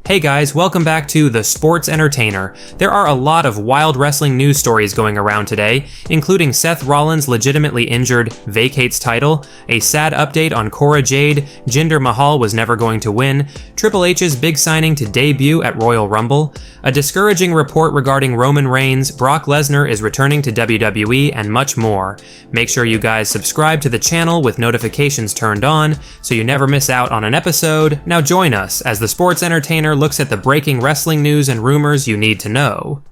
Hey guys, welcome back to The Sports Entertainer. There are a lot of wild wrestling news stories going around today, including Seth Rollins' legitimately injured Vacates title, a sad update on Cora Jade, Jinder Mahal was never going to win, Triple H's big signing to debut at Royal Rumble, a discouraging report regarding Roman Reigns, Brock Lesnar is returning to WWE, and much more. Make sure you guys subscribe to the channel with notifications turned on so you never miss out on an episode. Now join us as The Sports Entertainer looks at the breaking wrestling news and rumors you need to know.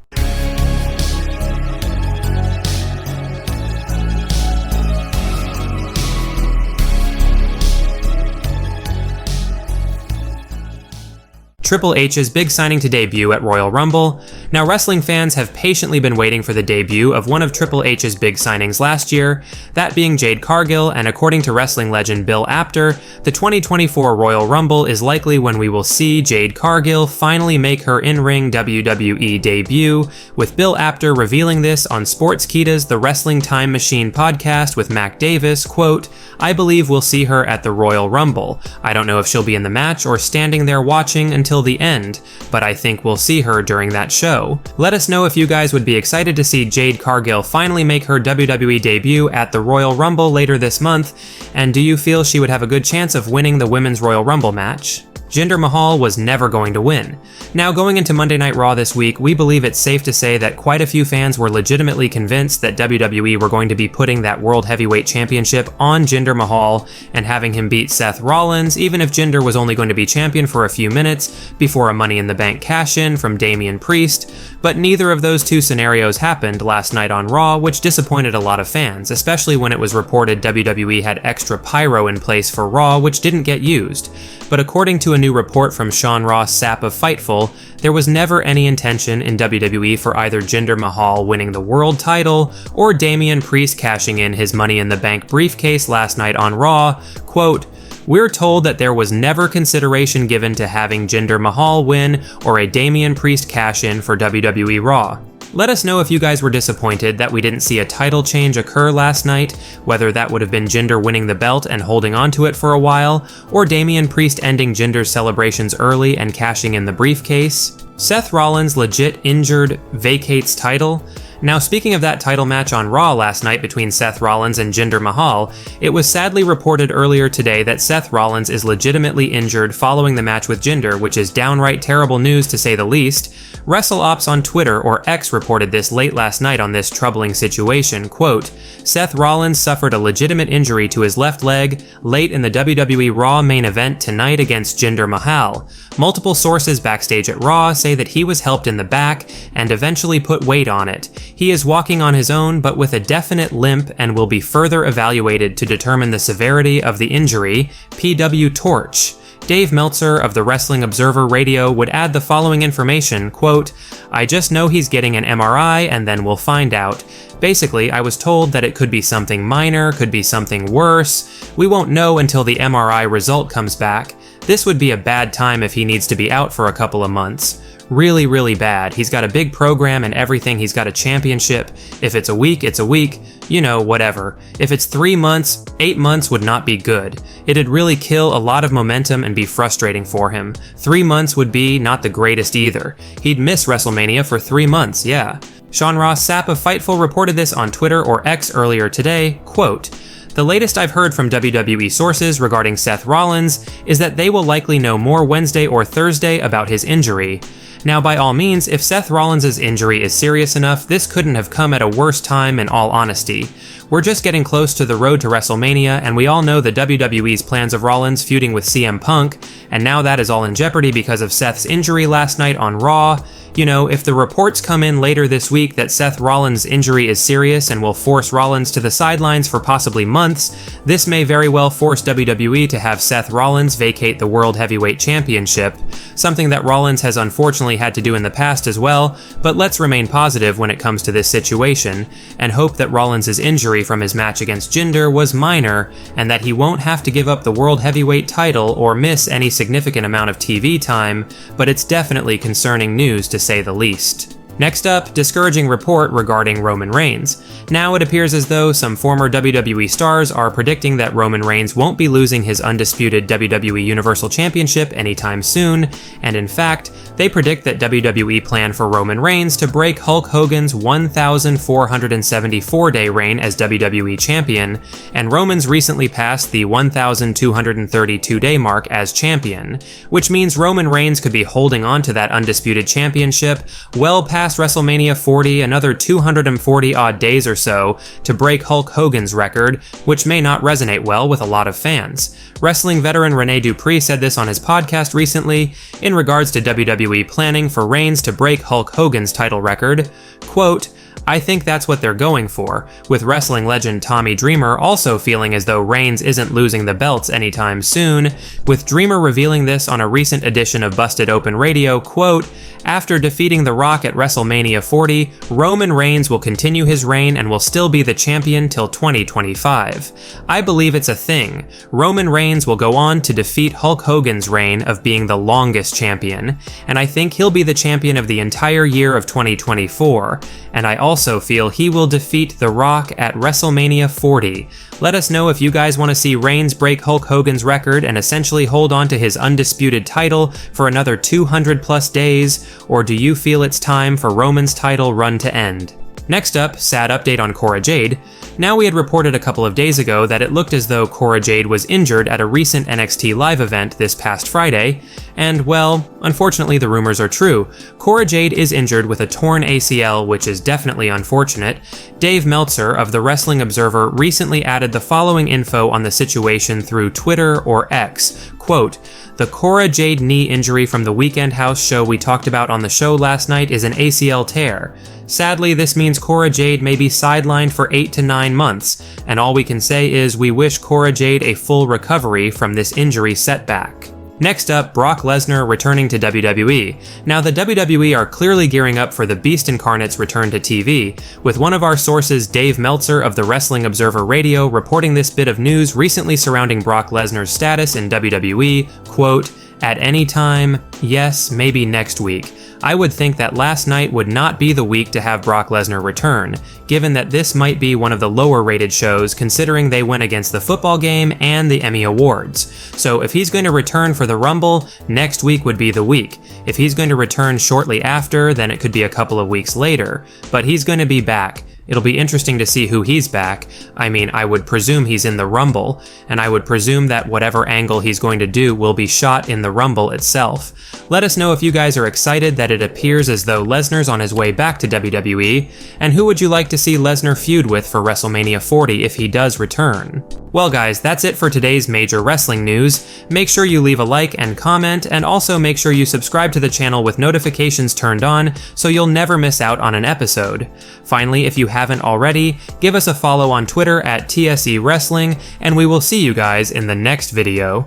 Triple H's big signing to debut at Royal Rumble. Now, wrestling fans have patiently been waiting for the debut of one of Triple H's big signings last year, that being Jade Cargill, and according to wrestling legend Bill Apter, the 2024 Royal Rumble is likely when we will see Jade Cargill finally make her in-ring WWE debut, with Bill Apter revealing this on Sportskeeda's The Wrestling Time Machine podcast with Mac Davis, quote, "I believe we'll see her at the Royal Rumble. I don't know if she'll be in the match or standing there watching until the end, but I think we'll see her during that show." Let us know if you guys would be excited to see Jade Cargill finally make her WWE debut at the Royal Rumble later this month, and do you feel she would have a good chance of winning the Women's Royal Rumble match? Jinder Mahal was never going to win. Now, going into Monday Night Raw this week, we believe it's safe to say that quite a few fans were legitimately convinced that WWE were going to be putting that World Heavyweight Championship on Jinder Mahal and having him beat Seth Rollins, even if Jinder was only going to be champion for a few minutes before a Money in the Bank cash-in from Damian Priest, but neither of those two scenarios happened last night on Raw, which disappointed a lot of fans, especially when it was reported WWE had extra pyro in place for Raw, which didn't get used. But according to a new report from Sean Ross Sapp of Fightful, there was never any intention in WWE for either Jinder Mahal winning the world title or Damian Priest cashing in his Money in the Bank briefcase last night on Raw. Quote, "We're told that there was never consideration given to having Jinder Mahal win or a Damian Priest cash in for WWE Raw." Let us know if you guys were disappointed that we didn't see a title change occur last night, whether that would have been Jinder winning the belt and holding onto it for a while, or Damian Priest ending Jinder's celebrations early and cashing in the briefcase. Seth Rollins legit injured Vacates title. Now, speaking of that title match on Raw last night between Seth Rollins and Jinder Mahal, it was sadly reported earlier today that Seth Rollins is legitimately injured following the match with Jinder, which is downright terrible news to say the least. WrestleOps on Twitter, or X, reported this late last night on this troubling situation, quote, "Seth Rollins suffered a legitimate injury to his left leg late in the WWE Raw main event tonight against Jinder Mahal. Multiple sources backstage at Raw say that he was helped in the back and eventually put weight on it. He is walking on his own, but with a definite limp, and will be further evaluated to determine the severity of the injury. PW Torch." Dave Meltzer of the Wrestling Observer Radio would add the following information, quote, "I just know he's getting an MRI and then we'll find out. Basically, I was told that it could be something minor, could be something worse. We won't know until the MRI result comes back. This would be a bad time if he needs to be out for a couple of months. Really, really bad. He's got a big program and everything. He's got a championship. If it's a week, it's a week. You know, whatever. If it's 3 months, 8 months would not be good. It'd really kill a lot of momentum and be frustrating for him. 3 months would be not the greatest either. He'd miss WrestleMania for 3 months, yeah." Sean Ross Sapp of Fightful reported this on Twitter or X earlier today, quote, "The latest I've heard from WWE sources regarding Seth Rollins is that they will likely know more Wednesday or Thursday about his injury. Now, by all means, if Seth Rollins' injury is serious enough, this couldn't have come at a worse time in all honesty. We're just getting close to the road to WrestleMania, and we all know the WWE's plans of Rollins feuding with CM Punk, and now that is all in jeopardy because of Seth's injury last night on Raw. You know, if the reports come in later this week that Seth Rollins' injury is serious and will force Rollins to the sidelines for possibly months, this may very well force WWE to have Seth Rollins vacate the World Heavyweight Championship, something that Rollins has unfortunately had to do in the past as well, but let's remain positive when it comes to this situation, and hope that Rollins' injury from his match against Jinder was minor, and that he won't have to give up the World Heavyweight title or miss any significant amount of TV time, but it's definitely concerning news to say the least. Next up, discouraging report regarding Roman Reigns. Now it appears as though some former WWE stars are predicting that Roman Reigns won't be losing his undisputed WWE Universal Championship anytime soon, and in fact, they predict that WWE plan for Roman Reigns to break Hulk Hogan's 1,474-day reign as WWE Champion, and Roman's recently passed the 1,232-day mark as champion, which means Roman Reigns could be holding on to that undisputed championship well past WrestleMania 40, another 240 odd days or so, to break Hulk Hogan's record, which may not resonate well with a lot of fans. Wrestling veteran Rene Dupree said this on his podcast recently in regards to WWE planning for Reigns to break Hulk Hogan's title record. Quote, "I think that's what they're going for, with wrestling legend Tommy Dreamer also feeling as though Reigns isn't losing the belts anytime soon, with Dreamer revealing this on a recent edition of Busted Open Radio, quote, "After defeating The Rock at WrestleMania 40, Roman Reigns will continue his reign and will still be the champion till 2025. I believe it's a thing. Roman Reigns will go on to defeat Hulk Hogan's reign of being the longest champion, and I think he'll be the champion of the entire year of 2024, and I also feel he will defeat The Rock at WrestleMania 40. Let us know if you guys want to see Reigns break Hulk Hogan's record and essentially hold on to his undisputed title for another 200 plus days, or do you feel it's time for Roman's title run to end?" Next up, sad update on Cora Jade. Now we had reported a couple of days ago that it looked as though Cora Jade was injured at a recent NXT live event this past Friday, and well, unfortunately the rumors are true. Cora Jade is injured with a torn ACL, which is definitely unfortunate. Dave Meltzer of the Wrestling Observer recently added the following info on the situation through Twitter or X, quote, "The Cora Jade knee injury from the Weekend House show we talked about on the show last night is an ACL tear. Sadly, this means Cora Jade may be sidelined for 8 to 9 months, and all we can say is we wish Cora Jade a full recovery from this injury setback." Next up, Brock Lesnar returning to WWE. Now, the WWE are clearly gearing up for the Beast Incarnate's return to TV, with one of our sources, Dave Meltzer of the Wrestling Observer Radio, reporting this bit of news recently surrounding Brock Lesnar's status in WWE, quote, "At any time, yes, maybe next week. I would think that last night would not be the week to have Brock Lesnar return, given that this might be one of the lower rated shows considering they went against the football game and the Emmy Awards. So if he's going to return for the Rumble, next week would be the week. If he's going to return shortly after, then it could be a couple of weeks later. But he's going to be back. It'll be interesting to see who he's back. I mean, I would presume he's in the Rumble, and I would presume that whatever angle he's going to do will be shot in the Rumble itself. Let us know if you guys are excited that it appears as though Lesnar's on his way back to WWE, and who would you like to see Lesnar feud with for WrestleMania 40 if he does return? Well guys, that's it for today's major wrestling news. Make sure you leave a like and comment, and also make sure you subscribe to the channel with notifications turned on so you'll never miss out on an episode. Finally, if you haven't already, give us a follow on Twitter at TSE Wrestling, and we will see you guys in the next video.